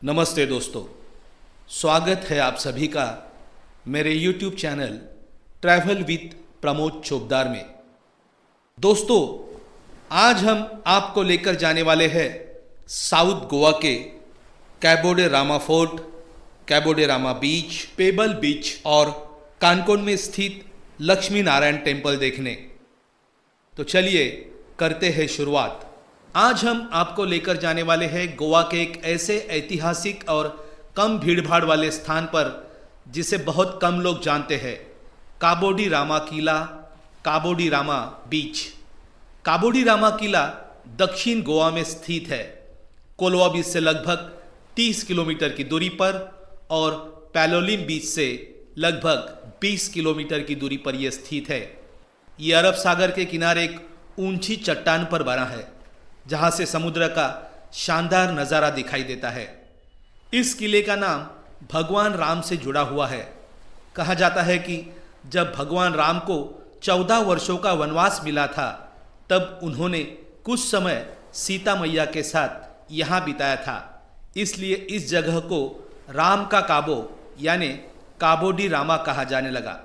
नमस्ते दोस्तों, स्वागत है आप सभी का मेरे YouTube channel travel with Pramod Chopdar में। दोस्तों, आज हम आपको लेकर जाने वाले हैं साउथ गोवा के Cabo de Rama fort, Cabo de Rama beach, pebble beach और कानकोन में स्थित लक्ष्मी नारायण टेम्पल देखने। तो चलिए करते हैं शुरुआत। आज हम आपको लेकर जाने वाले हैं गोवा के एक ऐसे ऐतिहासिक और कम भीड़भाड़ वाले स्थान पर जिसे बहुत कम लोग जानते हैं, काबो डी रामा किला, काबो डी रामा बीच। काबो डी रामा किला दक्षिण गोवा में स्थित है। कोलवा बीच से लगभग 30 किलोमीटर की दूरी पर और पैलोलिम बीच से लगभग 20 किलोमीटर की दूरी पर यह स्थित है। ये अरब सागर के किनारे एक ऊंची चट्टान पर बना है जहां से समुद्र का शानदार नज़ारा दिखाई देता है। इस किले का नाम भगवान राम से जुड़ा हुआ है। कहा जाता है कि जब भगवान राम को 14 वर्षों का वनवास मिला था, तब उन्होंने कुछ समय सीता मैया के साथ यहाँ बिताया था। इसलिए इस जगह को राम का काबो यानी काबो डी रामा कहा जाने लगा।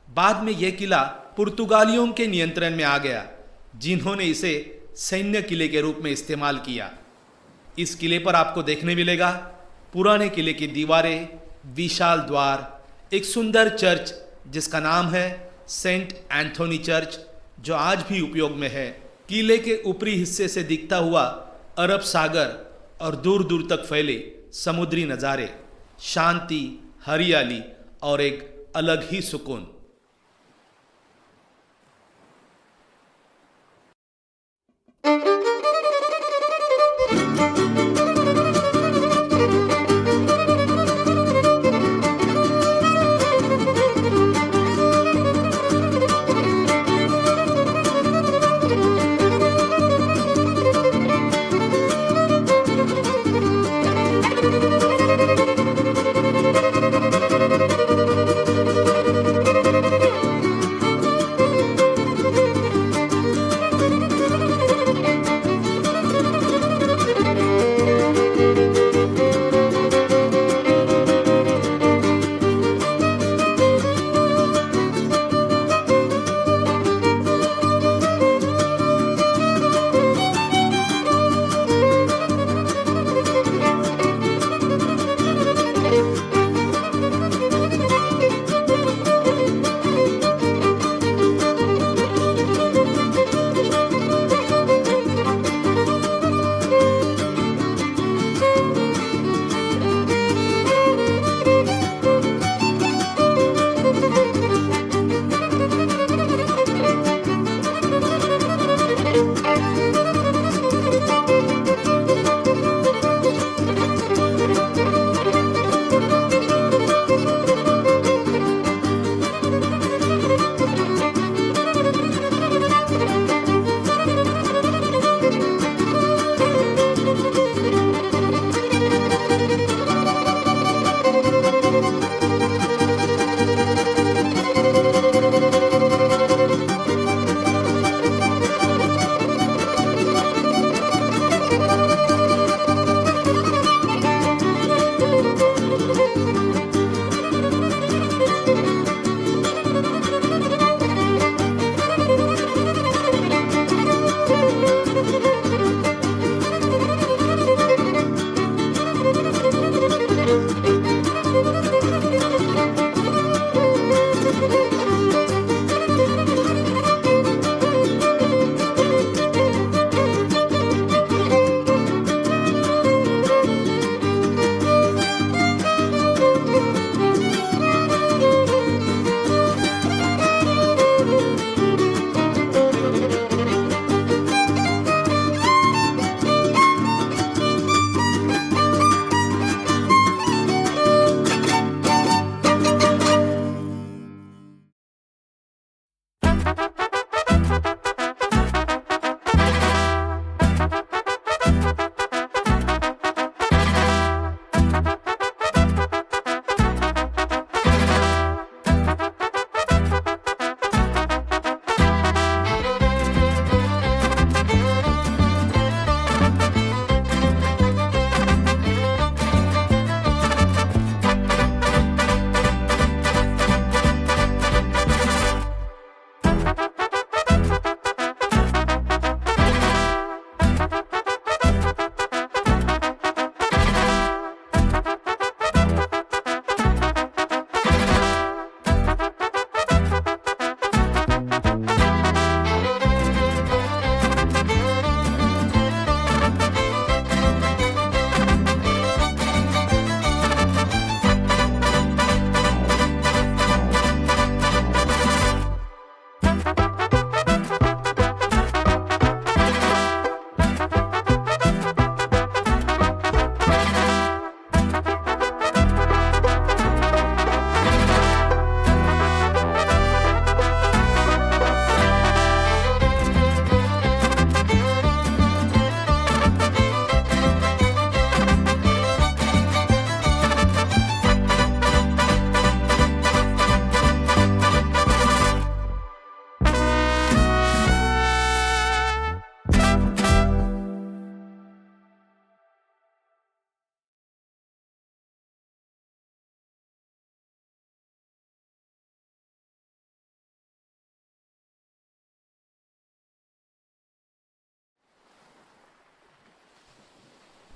बाद में यह किला पुर्तगालियों के नियंत्रण में आ गया, जिन्होंने इसे सैन्य किले के रूप में इस्तेमाल किया। इस किले पर आपको देखने मिलेगा पुराने किले की दीवारें, विशाल द्वार, एक सुंदर चर्च जिसका नाम है सेंट एंथोनी चर्च, जो आज भी उपयोग में है। किले के ऊपरी हिस्से से दिखता हुआ अरब सागर और दूर दूर तक फैले समुद्री नज़ारे, शांति, हरियाली और एक अलग ही सुकून।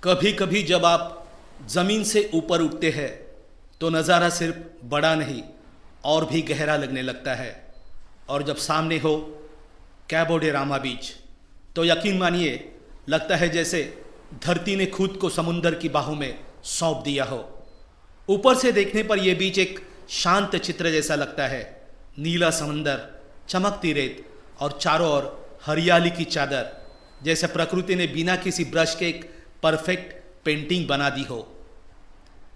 कभी कभी जब आप ज़मीन से ऊपर उठते हैं तो नज़ारा सिर्फ बड़ा नहीं और भी गहरा लगने लगता है। और जब सामने हो कैबो डे रामा बीच तो यकीन मानिए लगता है जैसे धरती ने खुद को समुंदर की बाहों में सौंप दिया हो। ऊपर से देखने पर यह बीच एक शांत चित्र जैसा लगता है। नीला समंदर, चमकती रेत और चारों ओर हरियाली की चादर, जैसे प्रकृति ने बिना किसी ब्रश के एक परफेक्ट पेंटिंग बना दी हो।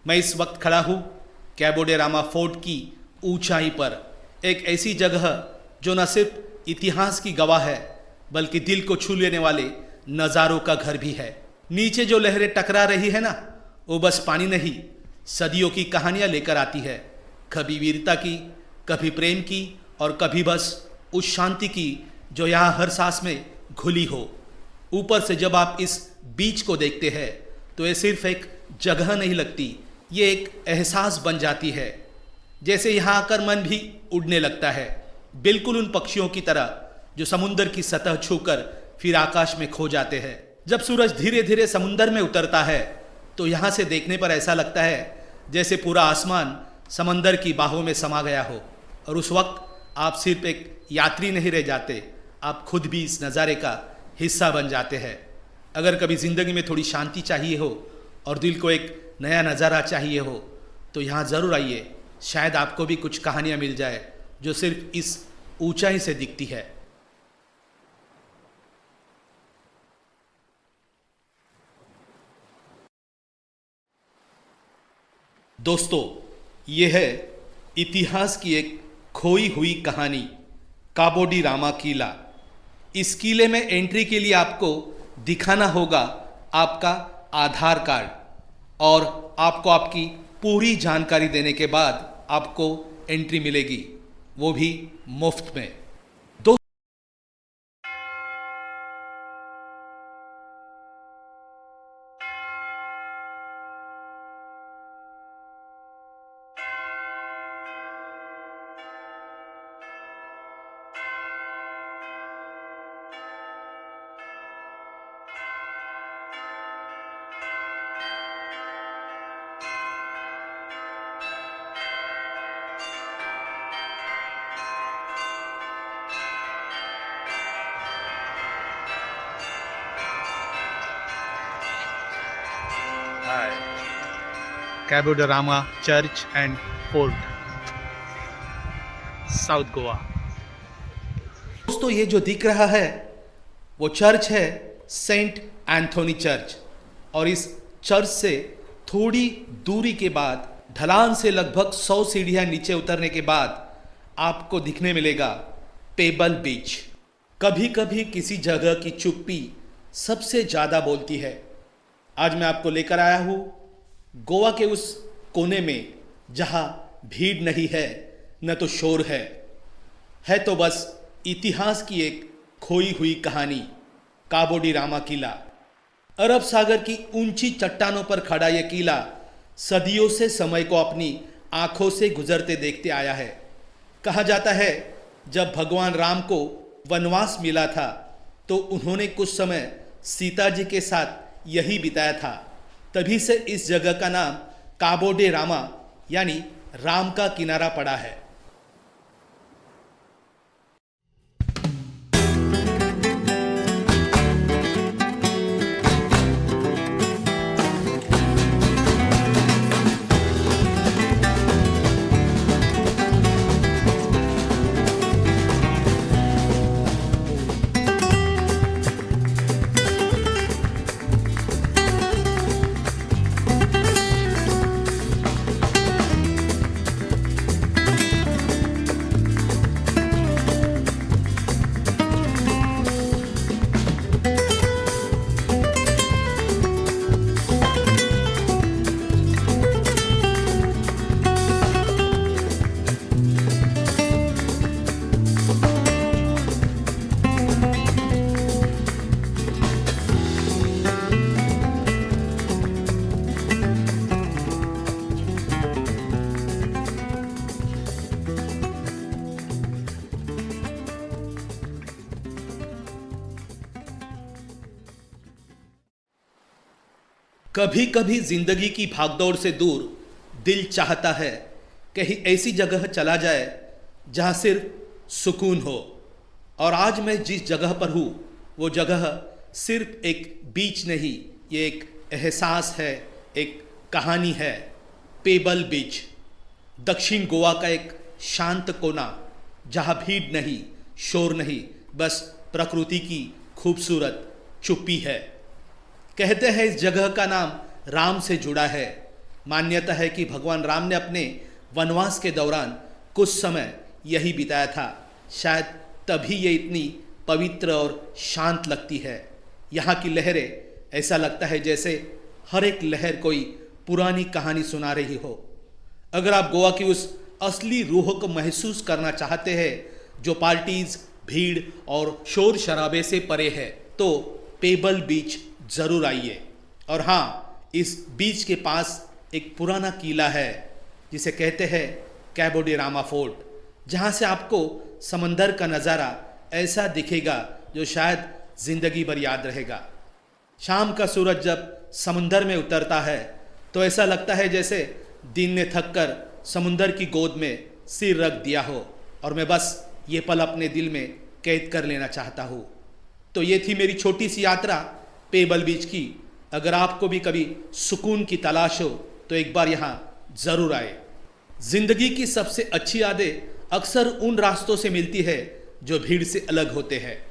मैं इस वक्त खड़ा हूँ कैबो डे रामा फोर्ट की ऊंचाई पर, एक ऐसी जगह जो न सिर्फ इतिहास की गवाह है बल्कि दिल को छू लेने वाले नज़ारों का घर भी है। नीचे जो लहरें टकरा रही है ना, वो बस पानी नहीं, सदियों की कहानियाँ लेकर आती है। कभी वीरता की, कभी प्रेम की और कभी बस उस शांति की जो यहाँ हर सांस में घुली हो। ऊपर से जब आप इस बीच को देखते हैं तो ये सिर्फ एक जगह नहीं लगती, ये एक एहसास बन जाती है। जैसे यहाँ आकर मन भी उड़ने लगता है, बिल्कुल उन पक्षियों की तरह जो समुंदर की सतह छूकर फिर आकाश में खो जाते हैं। जब सूरज धीरे धीरे समुंदर में उतरता है तो यहाँ से देखने पर ऐसा लगता है जैसे पूरा आसमान समंदर की बाहों में समा गया हो। और उस वक्त आप सिर्फ एक यात्री नहीं रह जाते, आप खुद भी इस नज़ारे का हिस्सा बन जाते हैं। अगर कभी ज़िंदगी में थोड़ी शांति चाहिए हो और दिल को एक नया नज़ारा चाहिए हो तो यहाँ ज़रूर आइए, शायद आपको भी कुछ कहानियाँ मिल जाए जो सिर्फ इस ऊंचाई से दिखती है। दोस्तों, ये है इतिहास की एक खोई हुई कहानी, कैबो डे रामा किला। इस किले में एंट्री के लिए आपको दिखाना होगा आपका आधार कार्ड और आपको आपकी पूरी जानकारी देने के बाद आपको एंट्री मिलेगी, वो भी मुफ्त में। Cabo de Rama church and fort, south Goa. दोस्तों, ये जो दिख रहा है वो चर्च है सेंट एंथोनी चर्च। और इस चर्च से थोड़ी दूरी के बाद ढलान से लगभग 100 सीढ़ियाँ नीचे उतरने के बाद आपको दिखने मिलेगा पेबल बीच। कभी कभी किसी जगह की चुप्पी सबसे ज़्यादा बोलती है। आज मैं आपको लेकर आया हूँ गोवा के उस कोने में जहाँ भीड़ नहीं है न तो शोर है तो बस इतिहास की एक खोई हुई कहानी, कैबो डे रामा किला। अरब सागर की ऊंची चट्टानों पर खड़ा यह किला सदियों से समय को अपनी आंखों से गुजरते देखते आया है। कहा जाता है जब भगवान राम को वनवास मिला था तो उन्होंने कुछ समय सीता जी के साथ यही बिताया था। तभी से इस जगह का नाम कैबो डे रामा यानी राम का किनारा पड़ा है। कभी कभी जिंदगी की भागदौड़ से दूर दिल चाहता है कहीं ऐसी जगह चला जाए जहां सिर्फ सुकून हो। और आज मैं जिस जगह पर हूँ वो जगह सिर्फ एक बीच नहीं, ये एक एहसास है, एक कहानी है। पेबल बीच, दक्षिण गोवा का एक शांत कोना जहाँ भीड़ नहीं, शोर नहीं, बस प्रकृति की खूबसूरत चुप्पी है। कहते हैं इस जगह का नाम राम से जुड़ा है। मान्यता है कि भगवान राम ने अपने वनवास के दौरान कुछ समय यही बिताया था। शायद तभी ये इतनी पवित्र और शांत लगती है। यहाँ की लहरें, ऐसा लगता है जैसे हर एक लहर कोई पुरानी कहानी सुना रही हो। अगर आप गोवा की उस असली रूह को महसूस करना चाहते हैं जो पार्टीज, भीड़ और शोर शराबे से परे है, तो पेबल बीच जरूर आइए। और हाँ, इस बीच के पास एक पुराना किला है जिसे कहते हैं कैबो डे रामा फोर्ट, जहाँ से आपको समंदर का नज़ारा ऐसा दिखेगा जो शायद जिंदगी भर याद रहेगा। शाम का सूरज जब समंदर में उतरता है तो ऐसा लगता है जैसे दिन ने थक कर समुंदर की गोद में सिर रख दिया हो और मैं बस ये पल अपने दिल में कैद कर लेना चाहता हूँ। तो ये थी मेरी छोटी सी यात्रा पेबल बीच की। अगर आपको भी कभी सुकून की तलाश हो तो एक बार यहाँ ज़रूर आए। जिंदगी की सबसे अच्छी यादें अक्सर उन रास्तों से मिलती है जो भीड़ से अलग होते हैं।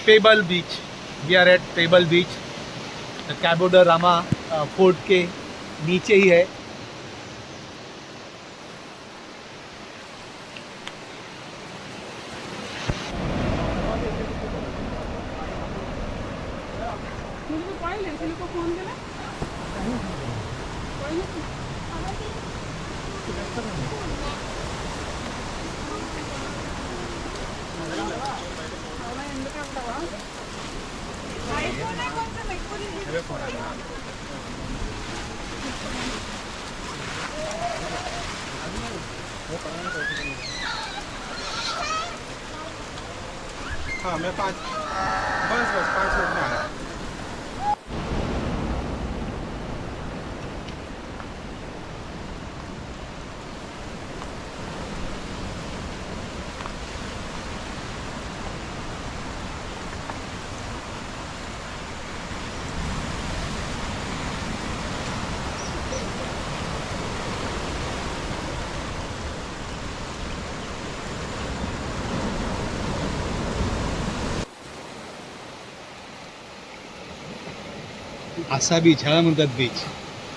Pebble beach, we are at pebble beach. Cabo de Rama fort के नीचे ही है। हाँ, मैं बस 5 मिनट में आया। आसा बीच ह्याला म्हणतात बीच,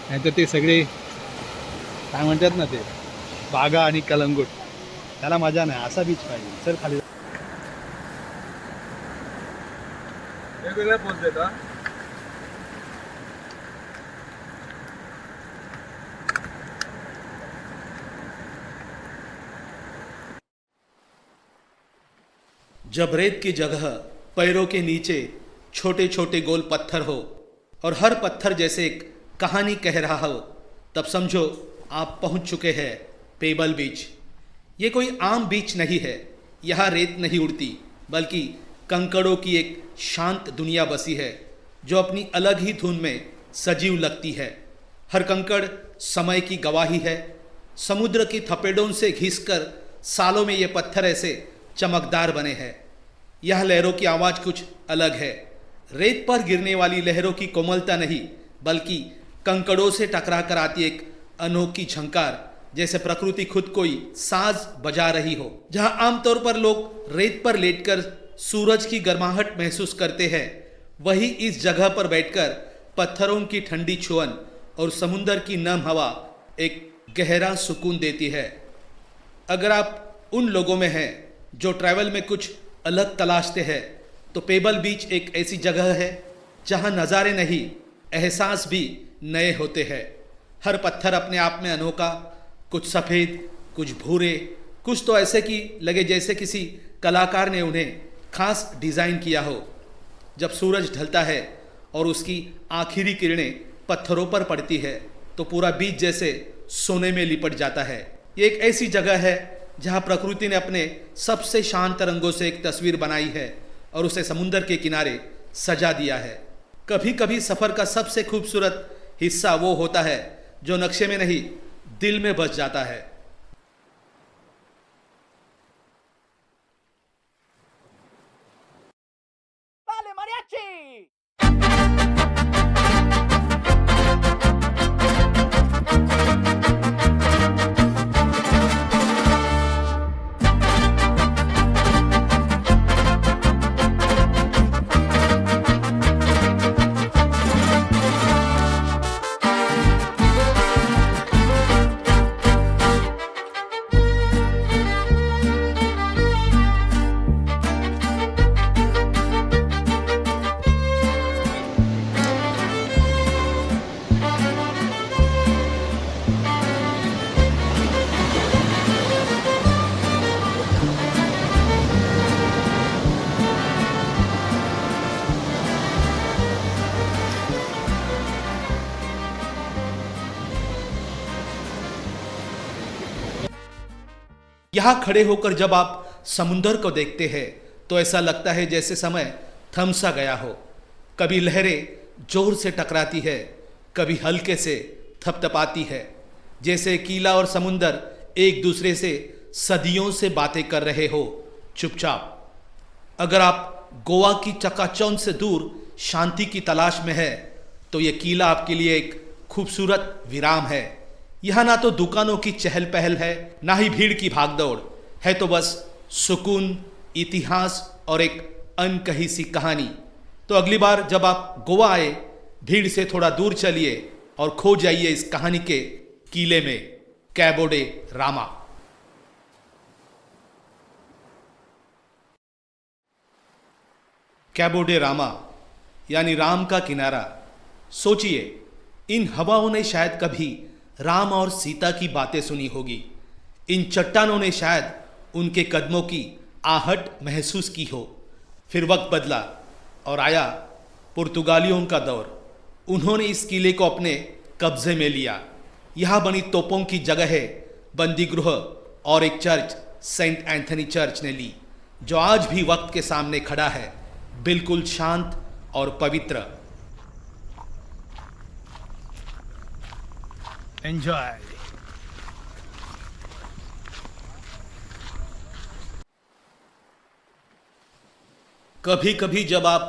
नाहीतर ते सगळे काय म्हणतात ना ते बागा आणि कलंगूट, त्याला मजा नाही. आसा बीच पाहिजे. चल खाली वेगवेगळ्या पोच देता. जब रेत की जगह पैरों के नीचे छोटे छोटे गोल पत्थर हो और हर पत्थर जैसे एक कहानी कह रहा हो, तब समझो आप पहुंच चुके हैं पेबल बीच। ये कोई आम बीच नहीं है। यहाँ रेत नहीं उड़ती, बल्कि कंकड़ों की एक शांत दुनिया बसी है जो अपनी अलग ही धुन में सजीव लगती है। हर कंकड़ समय की गवाही है। समुद्र की थपेड़ों से घिसकर सालों में ये पत्थर ऐसे चमकदार बने हैं। यह लहरों की आवाज़ कुछ अलग है। रेत पर गिरने वाली लहरों की कोमलता नहीं, बल्कि कंकड़ों से टकरा कर आती एक अनोखी झंकार, जैसे प्रकृति खुद कोई साज बजा रही हो। जहां आमतौर पर लोग रेत पर लेटकर सूरज की गर्माहट महसूस करते हैं, वही इस जगह पर बैठकर पत्थरों की ठंडी छुअन और समुंदर की नम हवा एक गहरा सुकून देती है। अगर आप उन लोगों में हैं जो ट्रैवल में कुछ अलग तलाशते हैं, तो पेबल बीच एक ऐसी जगह है जहां नज़ारे नहीं, एहसास भी नए होते हैं। हर पत्थर अपने आप में अनोखा, कुछ सफ़ेद, कुछ भूरे, कुछ तो ऐसे कि लगे जैसे किसी कलाकार ने उन्हें खास डिज़ाइन किया हो। जब सूरज ढलता है और उसकी आखिरी किरणें पत्थरों पर पड़ती है, तो पूरा बीच जैसे सोने में लिपट जाता है। ये एक ऐसी जगह है जहाँ प्रकृति ने अपने सबसे शांत रंगों से एक तस्वीर बनाई है और उसे समुंदर के किनारे सजा दिया है। कभी कभी सफ़र का सबसे खूबसूरत हिस्सा वो होता है जो नक्शे में नहीं, दिल में बस जाता है। ¡Dale, mariachi! यहाँ खड़े होकर जब आप समुंदर को देखते हैं तो ऐसा लगता है जैसे समय थम सा गया हो। कभी लहरें जोर से टकराती है, कभी हल्के से थपथपाती है, जैसे कीला और समुंदर एक दूसरे से सदियों से बातें कर रहे हो चुपचाप। अगर आप गोवा की चकाचौंध से दूर शांति की तलाश में है, तो ये कीला आपके लिए एक खूबसूरत विराम है। यहाँ ना तो दुकानों की चहल पहल है, ना ही भीड़ की भागदौड़ है, तो बस सुकून, इतिहास और एक अनकही सी कहानी। तो अगली बार जब आप गोवा आए, भीड़ से थोड़ा दूर चलिए और खो जाइए इस कहानी के कीले में, कैबो डे रामा। कैबो डे रामा यानी राम का किनारा। सोचिए, इन हवाओं ने शायद कभी राम और सीता की बातें सुनी होगी। इन चट्टानों ने शायद उनके कदमों की आहट महसूस की हो। फिर वक्त बदला और आया पुर्तगालियों का दौर। उन्होंने इस किले को अपने कब्जे में लिया। यहाँ बनी तोपों की जगह है बंदीगृह और एक चर्च, सेंट एंथनी चर्च ने ली, जो आज भी वक्त के सामने खड़ा है, बिल्कुल शांत और पवित्र। एंजॉय। कभी कभी जब आप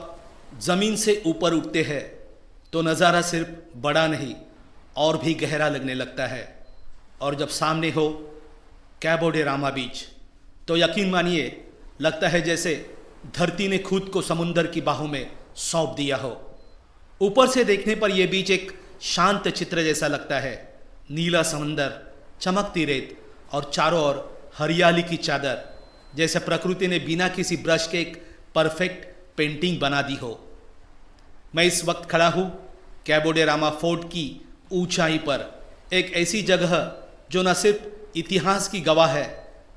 जमीन से ऊपर उठते हैं तो नज़ारा सिर्फ बड़ा नहीं और भी गहरा लगने लगता है। और जब सामने हो कैबो डे रामा बीच, तो यकीन मानिए लगता है जैसे धरती ने खुद को समुंदर की बाहों में सौंप दिया हो। ऊपर से देखने पर यह बीच एक शांत चित्र जैसा लगता है। नीला समंदर, चमकती रेत और चारों ओर हरियाली की चादर, जैसे प्रकृति ने बिना किसी ब्रश के एक परफेक्ट पेंटिंग बना दी हो। मैं इस वक्त खड़ा हूँ कैबो डे रामा फोर्ट की ऊंचाई पर, एक ऐसी जगह जो न सिर्फ इतिहास की गवाह है,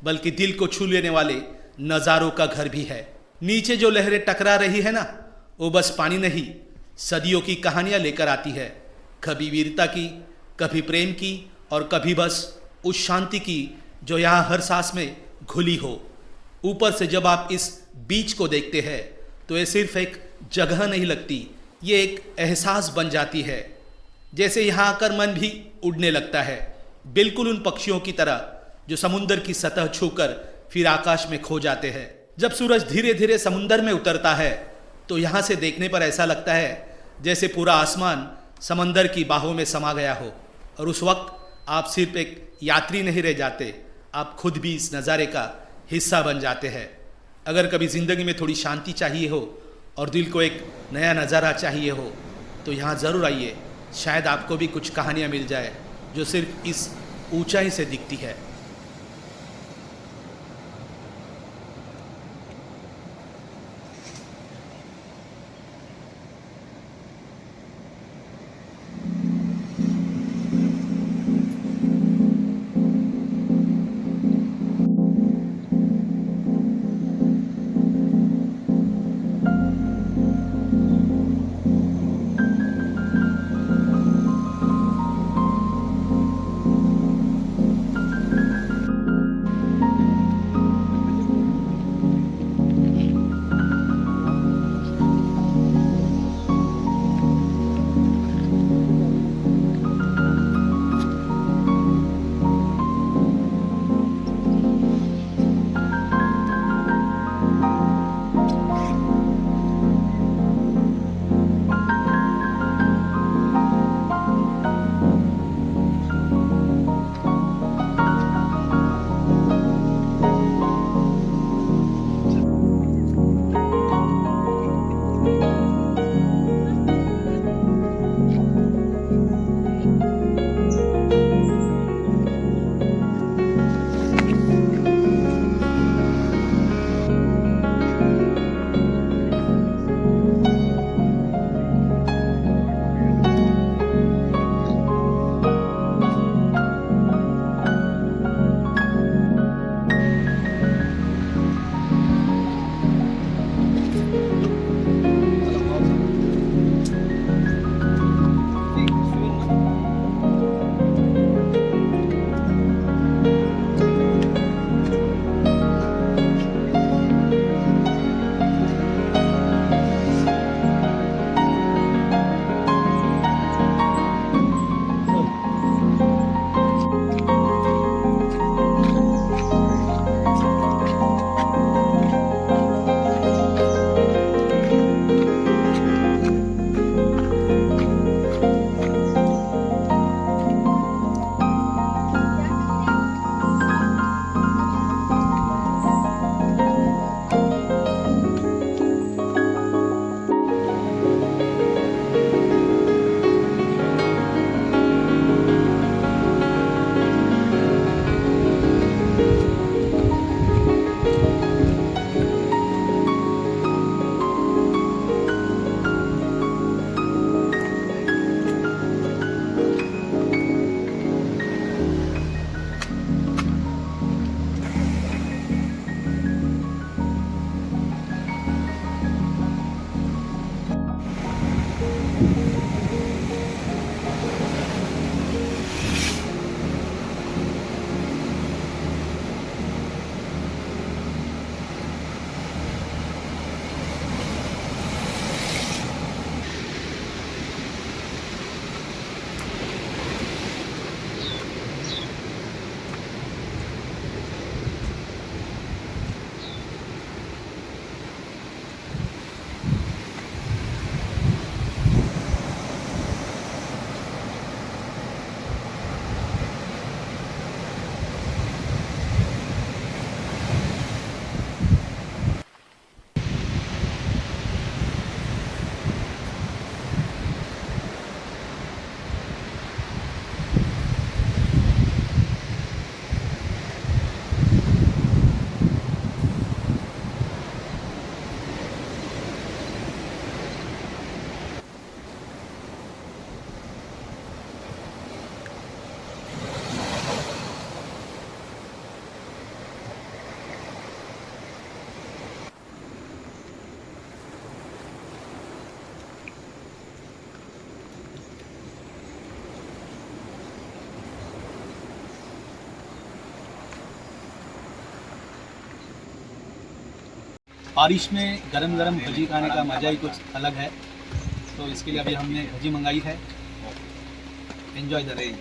बल्कि दिल को छू लेने वाले नज़ारों का घर भी है। नीचे जो लहरें टकरा रही है ना, वो बस पानी नहीं, सदियों की कहानियाँ लेकर आती है। कभी वीरता की, कभी प्रेम की और कभी बस उस शांति की जो यहाँ हर सांस में घुली हो। ऊपर से जब आप इस बीच को देखते हैं तो ये सिर्फ एक जगह नहीं लगती, ये एक एहसास बन जाती है। जैसे यहाँ आकर मन भी उड़ने लगता है, बिल्कुल उन पक्षियों की तरह जो समुंदर की सतह छूकर फिर आकाश में खो जाते हैं। जब सूरज धीरे धीरे समुंदर में उतरता है तो यहाँ से देखने पर ऐसा लगता है जैसे पूरा आसमान समंदर की बाहों में समा गया हो, और उस वक्त आप सिर्फ एक यात्री नहीं रह जाते, आप खुद भी इस नज़ारे का हिस्सा बन जाते हैं। अगर कभी ज़िंदगी में थोड़ी शांति चाहिए हो और दिल को एक नया नज़ारा चाहिए हो तो यहाँ ज़रूर आइए, शायद आपको भी कुछ कहानियाँ मिल जाए जो सिर्फ इस ऊंचाई से दिखती है। बारिश में गरम गरम भजी खाने का मज़ा ही कुछ अलग है। तो इसके लिए अभी हमने भजी मंगाई है। Enjoy the rain.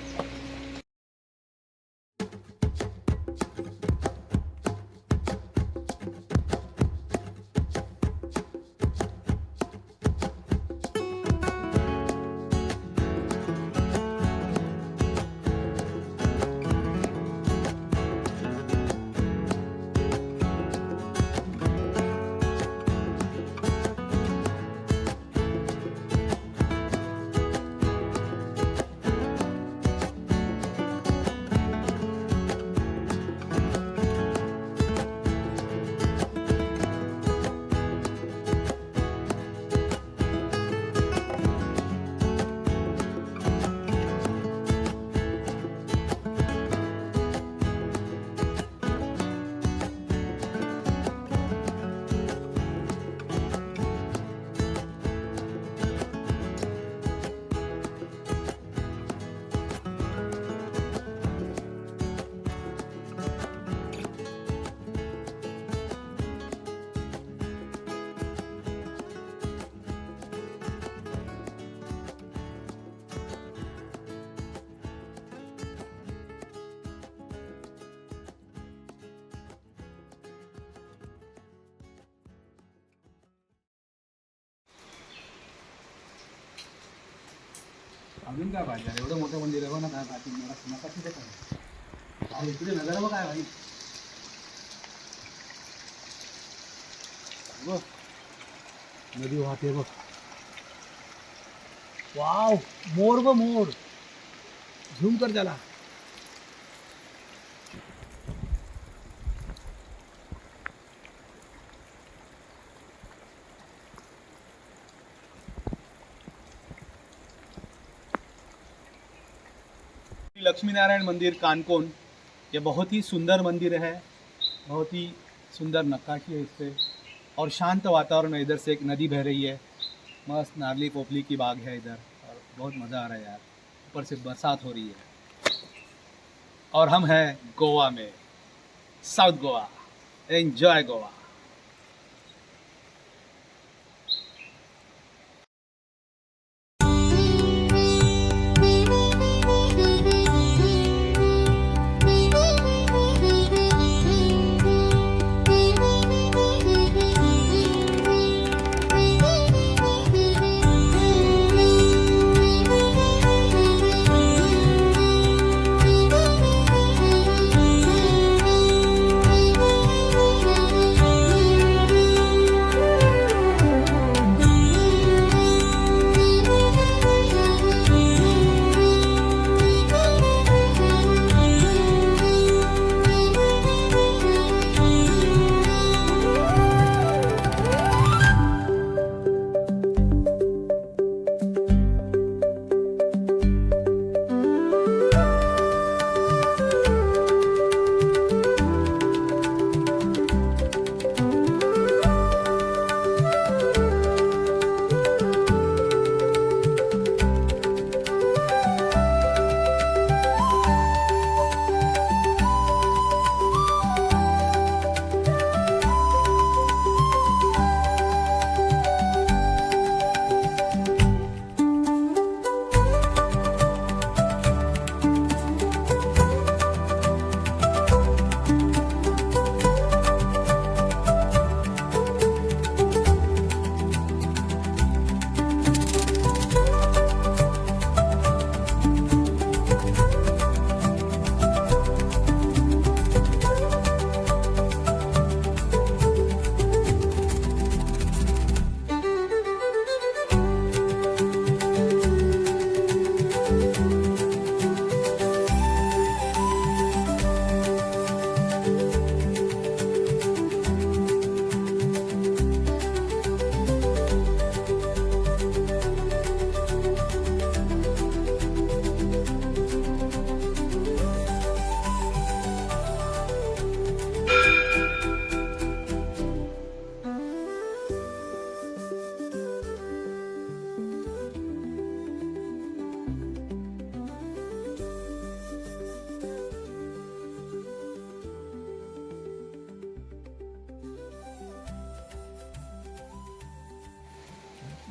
अजून काय पाहिजे एवढं मोठं मंदिर आहे बघ ना काय पाहिजे मला नका तिथे काय अरे इकडे नजारा बघ काय भाई बघ नदी वाहते बघ वाव मोर व मोर झूम कर त्याला लक्ष्मी नारायण मंदिर कानकोन ये बहुत ही सुंदर मंदिर है बहुत ही सुंदर नक्काशी है इस पे और शांत वातावरण है इधर से एक नदी बह रही है मस्त नारली पोपली की बाग है इधर और बहुत मज़ा आ रहा है यार ऊपर से बरसात हो रही है और हम हैं गोवा में साउथ गोवा एंजॉय गोवा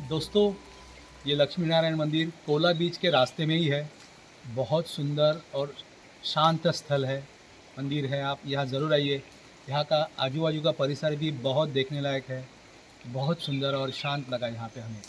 दोस्तों ये लक्ष्मी नारायण मंदिर कोला बीच के रास्ते में ही है बहुत सुंदर और शांत स्थल है मंदिर है आप यहाँ ज़रूर आइए यहाँ का आजू बाजू का परिसर भी बहुत देखने लायक है बहुत सुंदर और शांत लगा यहाँ पे हमें